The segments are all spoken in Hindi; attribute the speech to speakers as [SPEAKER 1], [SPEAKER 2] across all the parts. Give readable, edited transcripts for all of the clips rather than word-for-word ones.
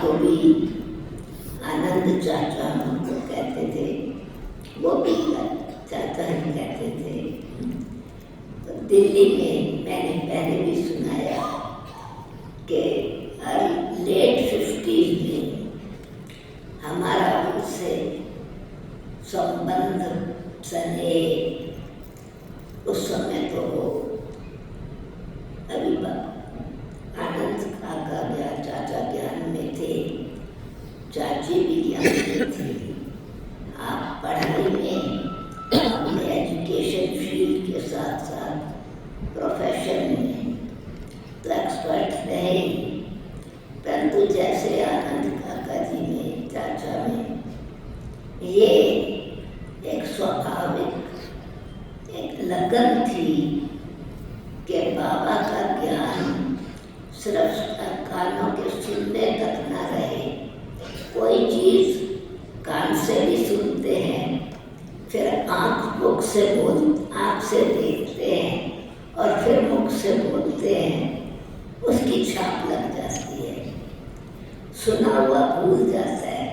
[SPEAKER 1] को भी आनंद चाचा हमको कहते थे, वो भी चाचा ही कहते थे। तो दिल्ली में मैंने पहले भी सुनाया कि लेट 50s में हमारा उनसे संबंध सने, उस समय तो वो अभी आनंद काका ज्ञान चाचा ज्ञान में थे, चाची भी ज्ञान में थी। आप पढ़ाई में अपने एजुकेशन फील्ड के साथ साथ प्रोफेशन में तो एक्सपर्ट रहे, परंतु जैसे आनंद काका जी में चाचा में ये एक स्वाभाविक एक लगन थी कि बाबा का ज्ञान सिर्फ कानों के सुनने तक न रहे, कोई चीज़ कान से भी सुनते हैं, फिर आँख से देखते हैं और फिर मुख से बोलते हैं, उसकी छाप लग जाती है। सुना हुआ भूल जाता है,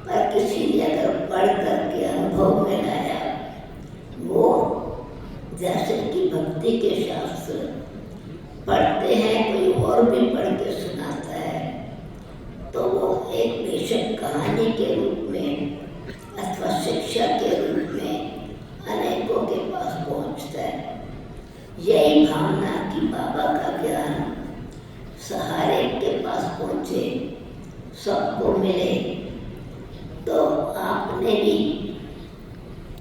[SPEAKER 1] पर किसी ने अगर पढ़ करके अनुभव में लाया, वो जैसे कि भक्ति के शास्त्र पढ़ते हैं, कोई और भी पढ़ के सुनाता है, तो वो एक बेशक कहानी के रूप में अथवा शिक्षा के रूप में अनेकों के पास पहुंचता है। यही भावना कि बाबा का ज्ञान सहारे के पास पहुंचे, सबको मिले। तो आपने भी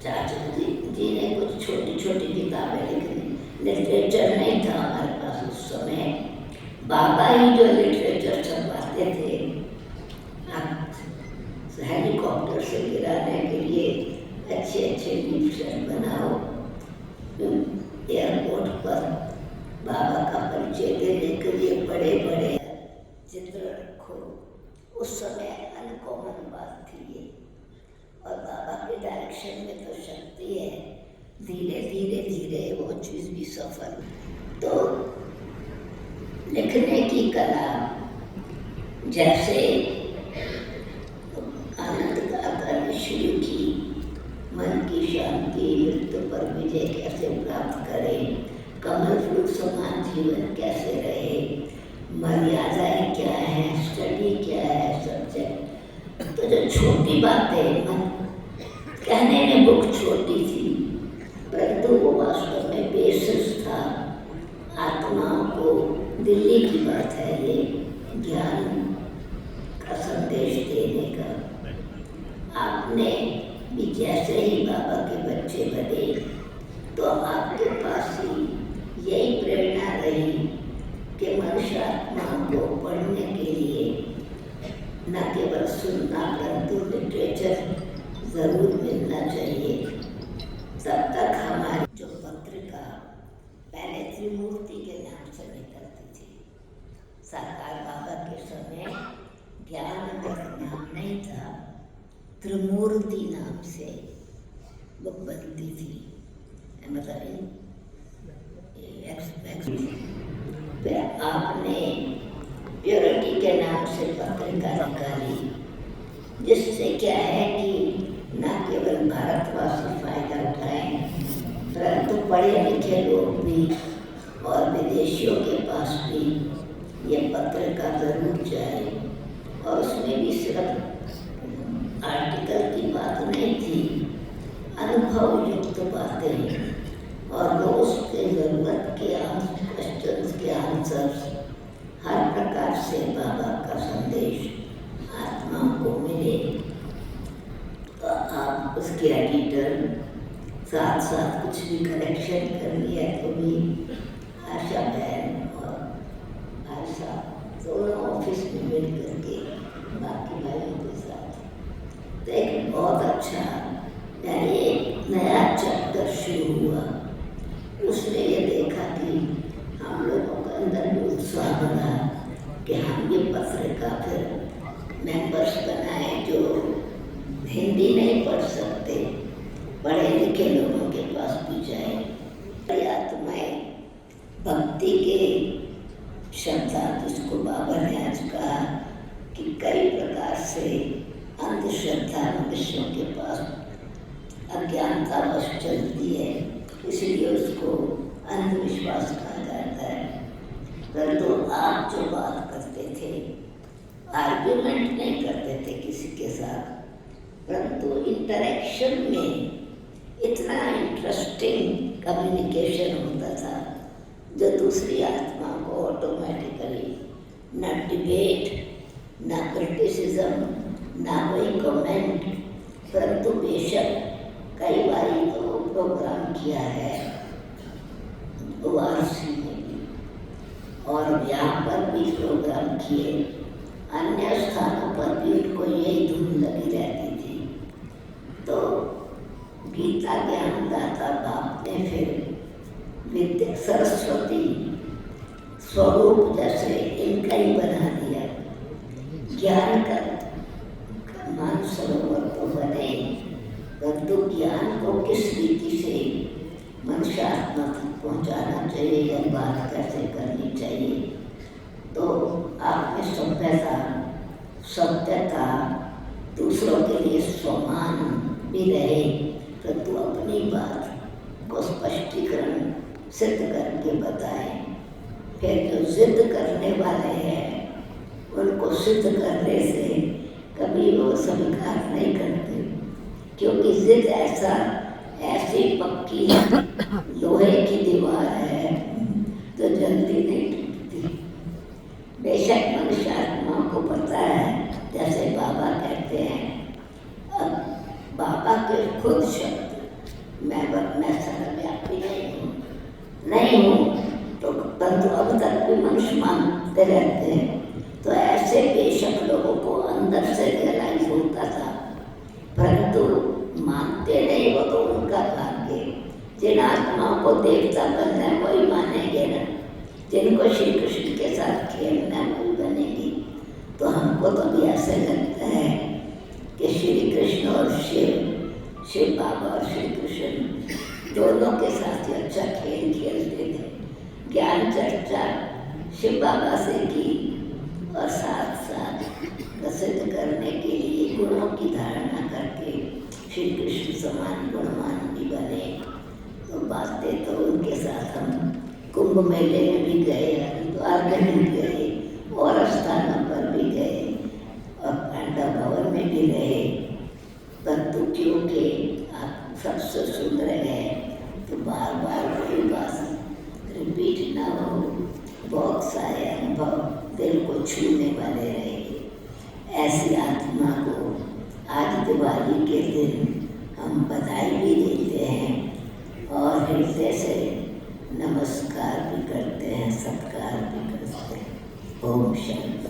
[SPEAKER 1] चाचा जी ने कुछ छोटी छोटी किताबें लिखी, लिटरेचर नहीं था हमारे पास उस समय, बाबा ही जो लिटरेचर छपवाते थे। हेलीकॉप्टर से गिराने के लिए अच्छे अच्छे पिक्चर बनाओ, एयरपोर्ट पर बाबा का परिचय देने के लिए बड़े बड़े चित्र रखो। उस समय अनकॉमन बात थी ये, और बाबा के डायरेक्शन में तो शक्ति है, धीरे धीरे धीरे वो चीज़ भी सफल। तो लिखने की कला जैसे आनंद काका ने शुरू की, मन की शांति, मृत्यु पर विजय कैसे प्राप्त करें, कमल फूल समान जीवन कैसे रहे, मर्यादाएं क्या है, स्टडी क्या है, सब्जेक्ट। तो जो छोटी बातें, कहने में बुक छोटी थी, परंतु वो वास्तव में बेसिस था आत्माओं को। दिल्ली की बात है ये, ज्ञान का संदेश देने का। आपने भी जैसे ही बाबा के बच्चे बने, तो आपके पास ही यही प्रेरणा रही कि मनुष्य आत्मा को पढ़ने के लिए न केवल सुनना, परंतु लिटरेचर ज़रूर मिलना चाहिए। तब तक हमारी जो पत्रिका पहले त्रिमूर्ति के नाम से निकलती थी, सरकार बाबा के समय ज्ञान का नाम नहीं था, त्रिमूर्ति नाम से वो बनती थी। मतलब फिर आपने प्योरिटी के नाम से पत्रिका निकाली, जिससे क्या है कि न केवल भारतवासी फायदा उठाएं, परंतु पढ़े लिखे लोग भी और विदेशियों के पास भी ये पत्रिका जरूर जाए। और उसमें भी सिर्फ आर्टिकल की बात नहीं थी, अनुभव युक्त बातें और रोज के ज़रूरत के क्वेश्चंस के आंसर्स, हर प्रकार से बाबा का संदेश आत्माओं को मिले। तो आप उसके एडिटर साथ साथ कुछ भी करेक्शन करनी है तो भी आशा बहन और भाई साहब दोनों ऑफिस में मिल करके बाकी भाइयों के साथ। तो एक बहुत अच्छा, यानी एक नया चैप्टर शुरू हुआ। उसने ये देखा कि हम लोगों के अंदर भी उत्साह बना कि हम ये पत्रिका फिर मेंबर्स बनाए जो हिंदी नहीं पढ़ सकते, पढ़े लिखे लोगों के पास भी जाए। आत्माएं भक्ति श्रद्धा मनुष्यों के पास अज्ञानता बस चलती है, इसलिए उसको अंधविश्वास कहा जाता है। परंतु आप जो बात करते थे, आर्ग्यूमेंट नहीं करते थे किसी के साथ, परंतु इंटरेक्शन में इतना इंटरेस्टिंग कम्युनिकेशन होता था जो दूसरी आत्मा को ऑटोमेटिकली ना डिबेट, ना क्रिटिसिज्म, ना कोई कमेंट, परंतु बेशक कई बार तो प्रोग्राम किया है वारसी में भी, और यहाँ पर भी प्रोग्राम किए, अन्य स्थानों पर भी उनको यही धुन लगी रहती थी। तो गीता ज्ञानदाता बाप ने फिर विद्या सरस्वती स्वरूप जैसे इनका ही बना दिया। ज्ञान का मानसरोवर तो बने, परंतु ज्ञान को किस रीति से मनुष्यात्मा तक पहुँचाना चाहिए या बात कैसे करनी चाहिए। तो आपने सभ्यता दूसरों के लिए सम्मान भी रहे, परंतु अपनी बात को स्पष्टीकरण सिद्ध करके बताए। फिर जो जिद करने वाले हैं उनको सिद्ध करने से कभी वो स्वीकार नहीं करते, क्योंकि जिद ऐसी पक्की लोहे की दीवार है तो जल्दी नहीं टूटती। बेशक मनुष्य आत्मा को पता है, जैसे बाबा कहते हैं, अब बाबा के खुद शब्द मैं सर्वव्यापी नहीं हूँ, तो परंतु अब तक भी मनुष्य मानते रहते हैं। तो ऐसे बेशक लोगों को अंदर से रियलाइज होता था, परंतु मानते नहीं, वो तो उनका भाग्य। जिन आत्माओं को देवता बनना है वही मानेंगे ना, जिनको श्री कृष्ण के साथ खेलना वही बनेगी। तो हमको तो भी ऐसे लगता है कि श्री कृष्ण और शिव बाबा और श्री कृष्ण दोनों के साथ ही अच्छा खेल खेलते थे। ज्ञान चर्चा शिव बाबा से की और साथ साथ प्रसिद्ध करने के लिए गुणों की धारणा करके श्री कृष्ण समान गुणवान भी बने। तो बातें तो उनके साथ हम कुंभ मेले में भी गए, हरिद्वार में भी गए और स्थानों पर भी गए और पांडा भवन में भी रहे। परंतु क्योंकि आप सबसे सुन रहे हैं तो बार बार वही बात रिपीट ना हो, बहुत सारे अनुभव दिल को छूने वाले रहेंगे। ऐसी आत्मा को आज दिवाली के दिन हम बधाई भी देते हैं और हृदय से नमस्कार भी करते हैं, सत्कार भी करते हैं। ओम शांति।